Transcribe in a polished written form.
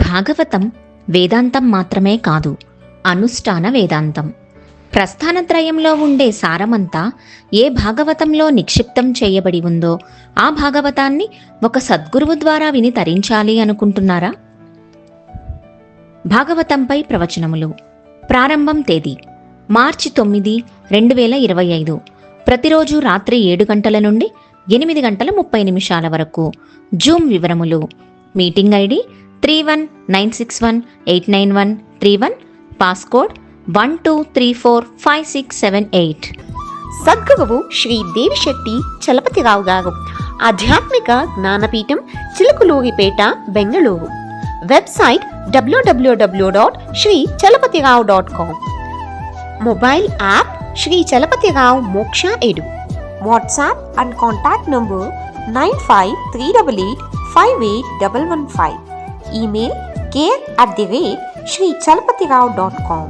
భాగవతం వేదాంతం మాత్రమే కాదు, అనుష్ఠాన వేదాంతం. ప్రస్థానత్రయంలో ఉండే సారమంతా ఏ భాగవతంలో నిక్షిప్తం చేయబడి ఉందో ఆ భాగవతాన్ని ఒక సద్గురువు ద్వారా విని తరించాలి అనుకుంటున్నారా? భాగవతంపై ప్రవచనములు. ప్రారంభం తేదీ మార్చి 9, 2025. ప్రతిరోజు రాత్రి 7 గంటల నుండి 8 గంటల 30 నిమిషాల వరకు. జూమ్ వివరములు. Meeting ID 3196189131. పాస్కోడ్ 12345678. సద్గురువు శ్రీ దేవిశెట్టి చలపతిరావు గారు. ఆధ్యాత్మిక జ్ఞానపీఠం, Chilakaluripet, Bengaluru. Website www.shrichalapatirav.com. Mobile app Shri Chalapathi Rao Moksha edu. WhatsApp and contact number 9538858115. Email care@shrichalapatirav.com.